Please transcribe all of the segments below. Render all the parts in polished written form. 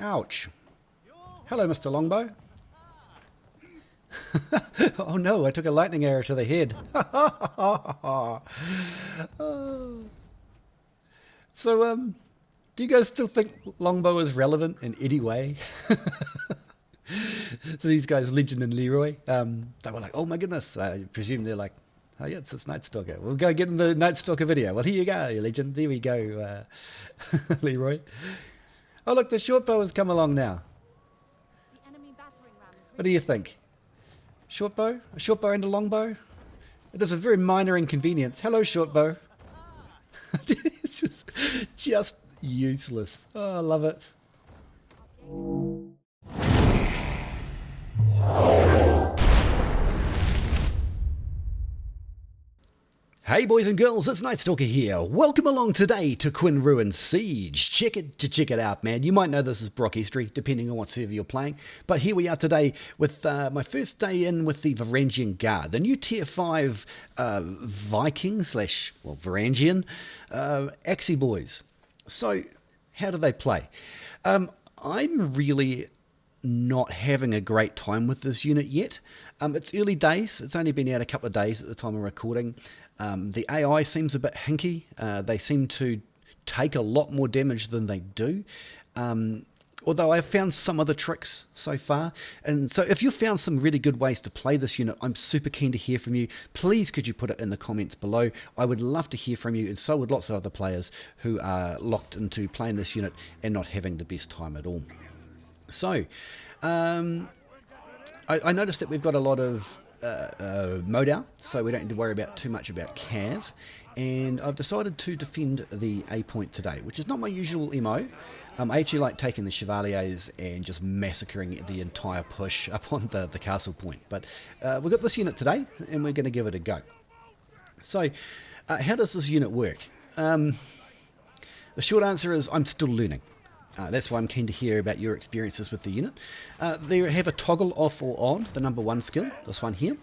Ouch. Hello, Mr. Longbow. Oh no, I took a lightning arrow to the head. So, do you guys still think Longbow is relevant in any way? So these guys, Legend and Leroy, they were like, oh my goodness. I presume they're like, oh yeah, it's KnightStalker. We'll go get in the KnightStalker video. Well, here you go, Legend. There we go, Leroy. Oh look, the short bow has come along now. What do you think? Short bow? A short bow and a long bow? It is a very minor inconvenience. Hello, short bow. It's just useless. Oh, I love it. Hey boys and girls, it's KnightStalker here. Welcome along today to Quinn Ruin Siege. Check it out, man. You might know this as Brock History, depending on what server you're playing. But here we are today with my first day in with the Varangian Guard, the new tier 5 Viking slash, well, Varangian Axie boys. So, how do they play? I'm really not having a great time with this unit yet. It's early days. It's only been out a couple of days at the time of recording. The AI seems a bit hinky. They seem to take a lot more damage than they do. Although I've found some other tricks so far. And so if you've found some really good ways to play this unit, I'm super keen to hear from you. Please could you put it in the comments below. I would love to hear from you, and so would lots of other players who are locked into playing this unit and not having the best time at all. So, I noticed that we've got a lot of modal, so we don't need to worry about too much about cav, and I've decided to defend the A point today, which is not my usual MO. I actually like taking the Chevaliers and just massacring the entire push up on the castle point, but we've got this unit today and we're going to give it a go. So how does this unit work? The short answer is I'm still learning. That's why I'm keen to hear about your experiences with the unit. They have a toggle off or on, the number 1 skill, this one here,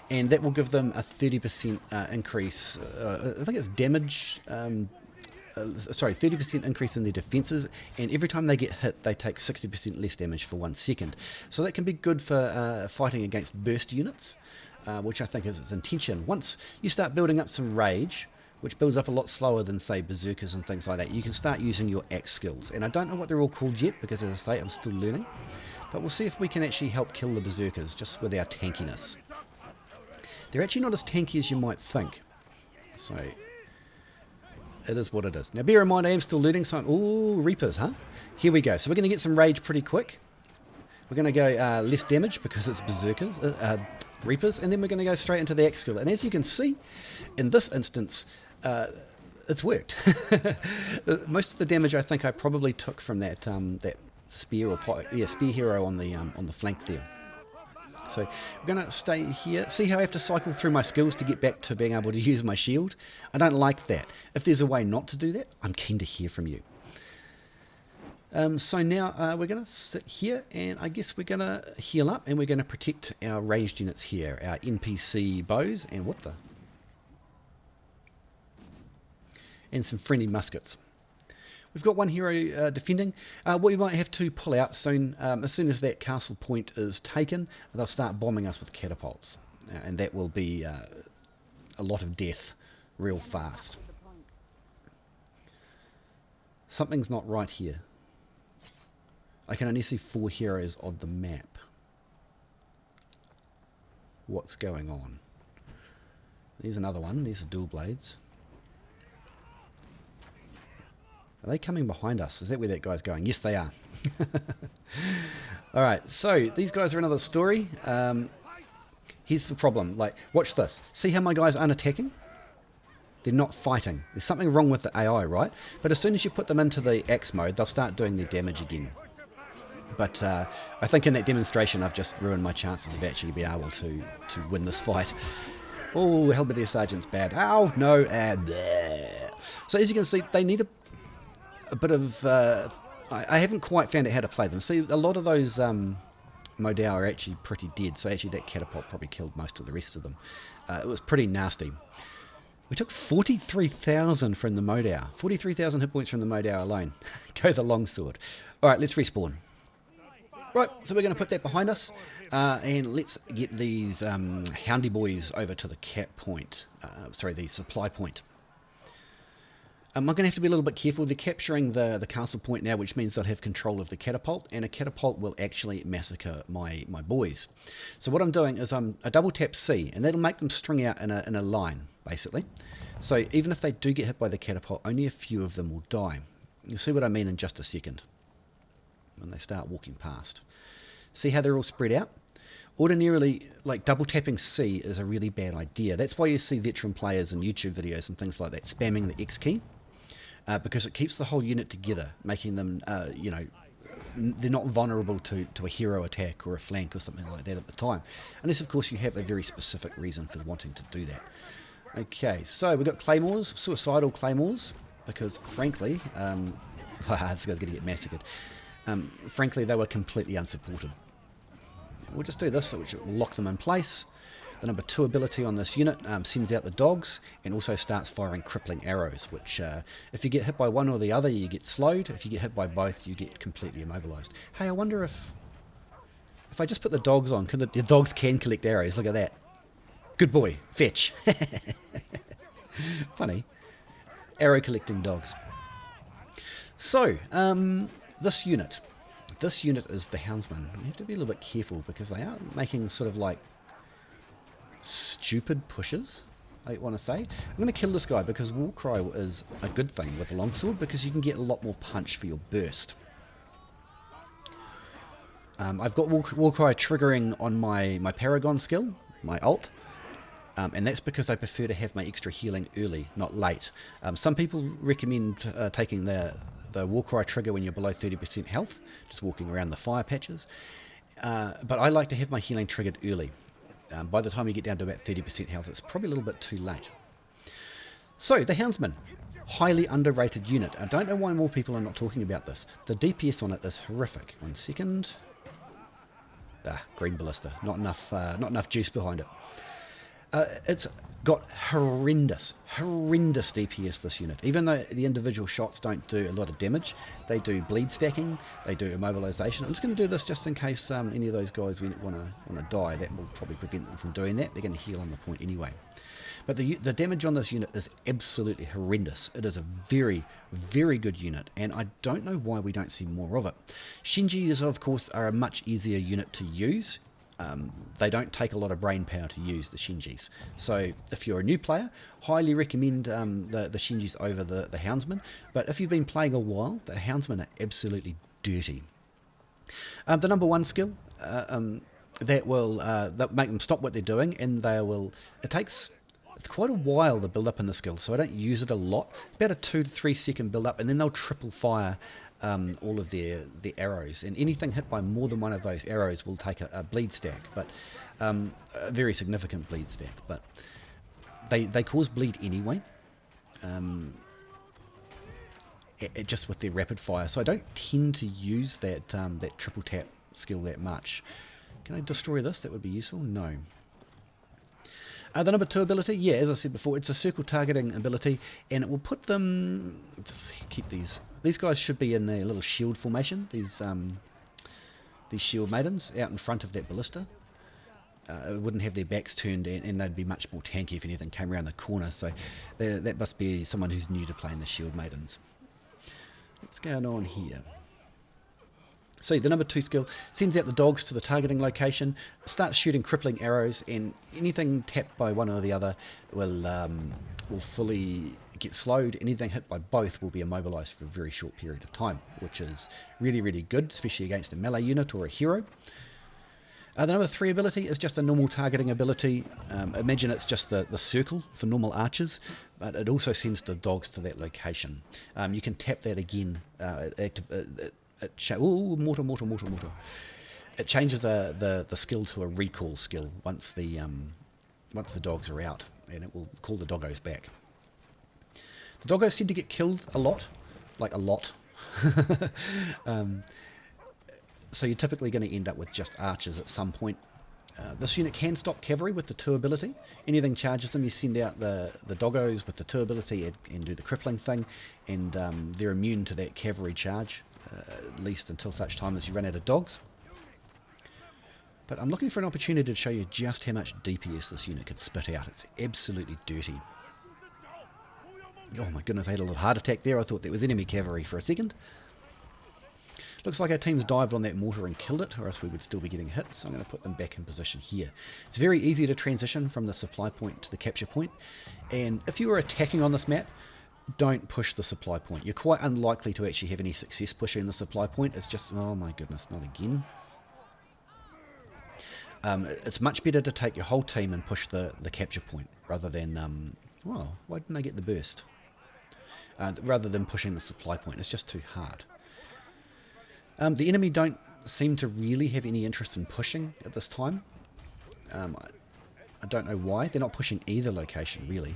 and that will give them a 30% increase, I think it's damage, 30% increase in their defenses, and every time they get hit they take 60% less damage for 1 second. So that can be good for fighting against burst units, which I think is its intention. Once you start building up some rage, which builds up a lot slower than, say, berserkers and things like that, you can start using your axe skills. And I don't know what they're all called yet, because as I say, I'm still learning. But we'll see if we can actually help kill the berserkers, just with our tankiness. They're actually not as tanky as you might think. So, it is what it is. Now, bear in mind, I am still learning, so I'm... Ooh, Reapers, huh? Here we go. So we're going to get some rage pretty quick. We're going to go less damage, because it's berserkers, Reapers, and then we're going to go straight into the axe skill. And as you can see, in this instance, it's worked. Most of the damage I think I probably took from that that spear or spear hero on the flank there. So we're going to stay here. See how I have to cycle through my skills to get back to being able to use my shield? I don't like that. If there's a way not to do that, I'm keen to hear from you. So now we're going to sit here, and I guess we're going to heal up, and we're going to protect our ranged units here, our NPC bows, and what the... and some friendly muskets. We've got one hero defending. We might have to pull out soon. As soon as that castle point is taken, they'll start bombing us with catapults, and that will be a lot of death real fast. Something's not right here. I can only see 4 heroes on the map. What's going on? There's another one. There's the dual blades. Are they coming behind us? Is that where that guy's going? Yes, they are. Alright, so these guys are another story. Here's the problem. Like, watch this. See how my guys aren't attacking? They're not fighting. There's something wrong with the AI, right? But as soon as you put them into the axe mode, they'll start doing their damage again. But I think in that demonstration I've just ruined my chances of actually being able to win this fight. Oh, Halberdier Sergeant's bad. Oh, no. So as you can see, they need a bit of... I haven't quite found out how to play them. See, a lot of those modal are actually pretty dead, so actually that catapult probably killed most of the rest of them. It was pretty nasty. We took 43,000 from the Modau. 43,000 hit points from the Modau alone. Go the Longsword. Alright, let's respawn. Right, so we're going to put that behind us. And let's get these Houndy boys over to the the supply point. I'm going to have to be a little bit careful. They're capturing the castle point now, which means they'll have control of the catapult, and a catapult will actually massacre my boys. So what I'm doing is I double tap C, and that'll make them string out in a line, basically. So even if they do get hit by the catapult, only a few of them will die. You'll see what I mean in just a second when they start walking past. See how they're all spread out? Ordinarily, like double tapping C is a really bad idea. That's why you see veteran players in YouTube videos and things like that spamming the X key. Because it keeps the whole unit together, making them, they're not vulnerable to a hero attack or a flank or something like that at the time. Unless, of course, you have a very specific reason for wanting to do that. Okay, so we've got claymores, suicidal claymores, because frankly, this guy's going to get massacred. Frankly, they were completely unsupported. We'll just do this, which will lock them in place. The number 2 ability on this unit sends out the dogs and also starts firing crippling arrows, which if you get hit by one or the other, you get slowed. If you get hit by both, you get completely immobilized. Hey, I wonder if I just put the dogs on, the dogs can collect arrows. Look at that. Good boy. Fetch. Funny. Arrow collecting dogs. So, this unit is the Houndsmen. You have to be a little bit careful because they are making sort of like stupid pushes, I want to say. I'm going to kill this guy because Warcry is a good thing with a longsword because you can get a lot more punch for your burst. I've got Warcry triggering on my Paragon skill, my ult, and that's because I prefer to have my extra healing early, not late. Some people recommend taking the Warcry trigger when you're below 30% health, just walking around the fire patches, but I like to have my healing triggered early. By the time you get down to about 30% health, it's probably a little bit too late. So, the Houndsmen. Highly underrated unit. I don't know why more people are not talking about this. The DPS on it is horrific. 1 second. Green ballista. Not enough juice behind it. It's got horrendous DPS, this unit. Even though the individual shots don't do a lot of damage, they do bleed stacking, they do immobilization. I'm just going to do this just in case any of those guys want to die. That will probably prevent them from doing that. They're going to heal on the point anyway. But the damage on this unit is absolutely horrendous. It is a very, very good unit, and I don't know why we don't see more of it. Shinjis, of course, are a much easier unit to use. They don't take a lot of brain power to use the Shinjis. So if you're a new player, highly recommend the Shinjis over the Houndsmen. But if you've been playing a while, the Houndsmen are absolutely dirty. The number 1 skill, that will make them stop what they're doing, and it's quite a while to build up in the skill, so I don't use it a lot. It's about a 2 to 3 second build up, and then they'll triple fire all of their arrows, and anything hit by more than one of those arrows will take a bleed stack, but a very significant bleed stack. But they cause bleed anyway, just with their rapid fire. So I don't tend to use that triple tap skill that much. Can I destroy this? That would be useful. No. The number 2 ability, yeah, as I said before, it's a circle targeting ability, and it will put them. Just keep these. These guys should be in their little shield formation. These shield maidens out in front of that ballista. It wouldn't have their backs turned, and they'd be much more tanky if anything came around the corner. So that must be someone who's new to playing the shield maidens. What's going on here? So the number 2 skill sends out the dogs to the targeting location, starts shooting crippling arrows, and anything tapped by one or the other will fully get slowed. Anything hit by both will be immobilized for a very short period of time, which is really, really good, especially against a melee unit or a hero. The number 3 ability is just a normal targeting ability. Imagine it's just the circle for normal archers, but it also sends the dogs to that location. You can tap that again. Mortar. It changes the skill to a recall skill once the dogs are out, and it will call the doggos back. The doggos tend to get killed a lot, like a lot. So you're typically going to end up with just archers at some point. This unit can stop cavalry with the 2 ability. Anything charges them, you send out the doggos with the 2 ability and do the crippling thing, and they're immune to that cavalry charge, at least until such time as you run out of dogs. But I'm looking for an opportunity to show you just how much DPS this unit can spit out. It's absolutely dirty. Oh my goodness, I had a little heart attack there. I thought that was enemy cavalry for a second. Looks like our team's dived on that mortar and killed it, or else we would still be getting hit, so I'm going to put them back in position here. It's very easy to transition from the supply point to the capture point, and if you are attacking on this map, don't push the supply point. You're quite unlikely to actually have any success pushing the supply point. It's just, oh my goodness, not again. It's much better to take your whole team and push the capture point, rather than, well, why didn't I get the burst? Rather than pushing the supply point. It's just too hard. The enemy don't seem to really have any interest in pushing at this time. I don't know why. They're not pushing either location, really.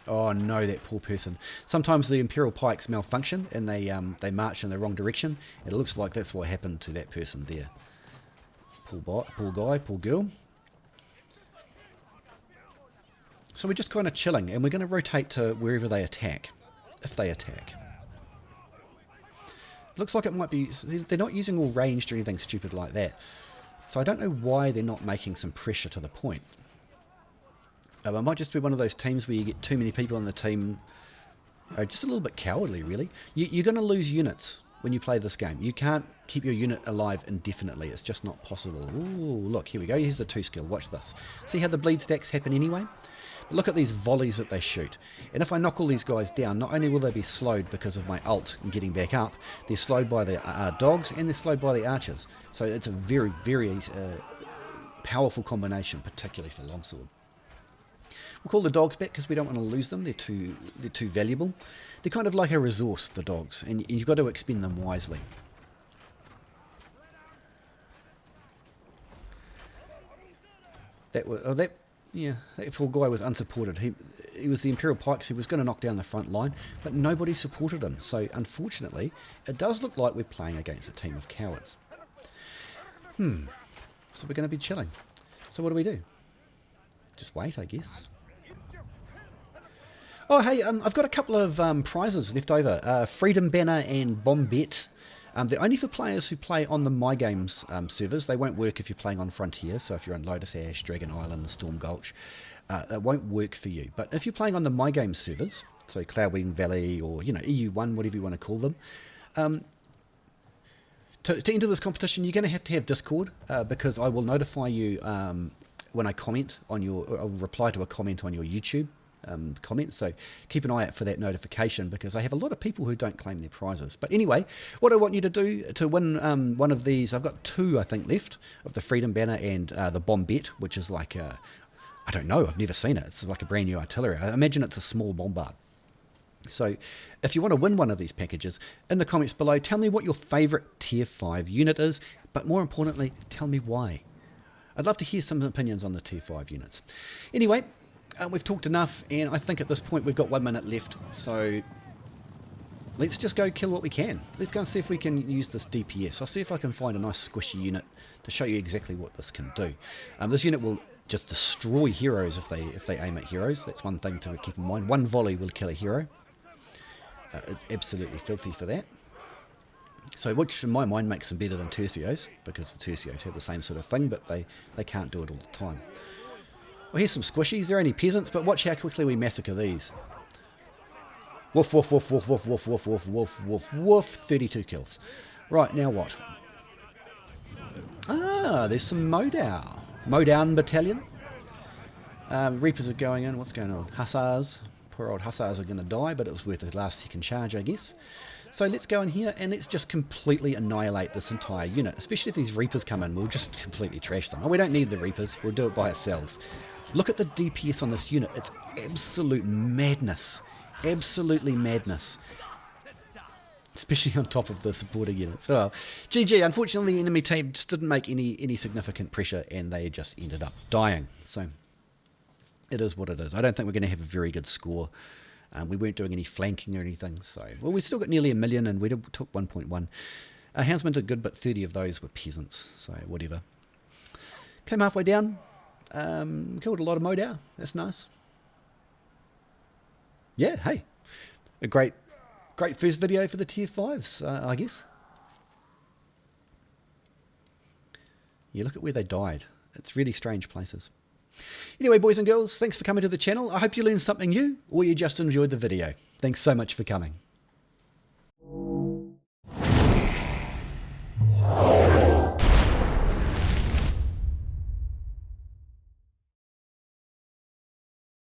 Oh no, that poor person. Sometimes the Imperial Pikes malfunction and they march in the wrong direction. It looks like that's what happened to that person there. Poor guy, poor girl. So we're just kind of chilling, and we're going to rotate to wherever they attack, if they attack. Looks like it might be, they're not using all ranged or anything stupid like that. So I don't know why they're not making some pressure to the point. It might just be one of those teams where you get too many people on the team, just a little bit cowardly really. You're going to lose units when you play this game. You can't keep your unit alive indefinitely, it's just not possible. Ooh, look, here we go, here's the 2 skill, watch this. See how the bleed stacks happen anyway? But look at these volleys that they shoot. And if I knock all these guys down, not only will they be slowed because of my ult and getting back up, they're slowed by the dogs and they're slowed by the archers. So it's a very, very powerful combination, particularly for Longsword. We'll call the dogs back because we don't want to lose them. They're too valuable. They're kind of like a resource, the dogs, and you've got to expend them wisely. That poor guy was unsupported. He was the Imperial Pikes who was going to knock down the front line, but nobody supported him. So unfortunately, it does look like we're playing against a team of cowards. So we're going to be chilling. So what do we do? Just wait, I guess. Oh, hey, I've got a couple of prizes left over. Freedom Banner and Bombette. They're only for players who play on the My Games servers. They won't work if you're playing on Frontier. So if you're on Lotus Ash, Dragon Island, Storm Gulch, it won't work for you. But if you're playing on the My Games servers, so Cloudwing Valley or EU1, whatever you want to call them, to enter this competition, you're going to have Discord because I will notify you when I comment on I'll reply to a comment on your YouTube comment, so keep an eye out for that notification because I have a lot of people who don't claim their prizes. But anyway, what I want you to do to win one of these, I've got 2 I think left of the Freedom Banner and the Bombette, which is like I don't know, I've never seen it. It's like a brand new artillery. I imagine it's a small bombard. So if you want to win one of these packages, in the comments below, tell me what your favourite tier 5 unit is, but more importantly, tell me why. I'd love to hear some opinions on the tier 5 units. Anyway, we've talked enough, and I think at this point we've got 1 minute left, so let's just go kill what we can. Let's go and see if we can use this DPS. I'll see if I can find a nice squishy unit to show you exactly what this can do. This unit will just destroy heroes if they aim at heroes. That's one thing to keep in mind. 1 volley will kill a hero. It's absolutely filthy for that. So, which in my mind makes them better than Tercios, because the Tercios have the same sort of thing, but they can't do it all the time. Well, here's some squishies. They're only peasants, but watch how quickly we massacre these. Woof, woof, woof, woof, woof, woof, woof, woof, woof, woof, woof. 32 kills. Right, now what? Ah, there's some Modown. Modown Battalion. Reapers are going in. What's going on? Hussars. Poor old Hussars are going to die, but it was worth the last second charge, I guess. So let's go in here and let's just completely annihilate this entire unit. Especially if these Reapers come in, we'll just completely trash them. Oh, we don't need the Reapers. We'll do it by ourselves. Look at the DPS on this unit. It's absolute madness. Absolutely madness. Especially on top of the supporting units. Well, GG. Unfortunately, the enemy team just didn't make any significant pressure and they just ended up dying. So it is what it is. I don't think we're going to have a very good score. We weren't doing any flanking or anything. So, well, we still got nearly 1 million and we took 1.1. Houndsmen did good, but 30 of those were peasants, so whatever. Came halfway down, killed a lot of Modau. That's nice. Yeah, hey, a great first video for the tier 5s, I guess. You look at where they died. It's really strange places. Anyway, boys and girls, thanks for coming to the channel. I hope you learned something new, or you just enjoyed the video. Thanks so much for coming.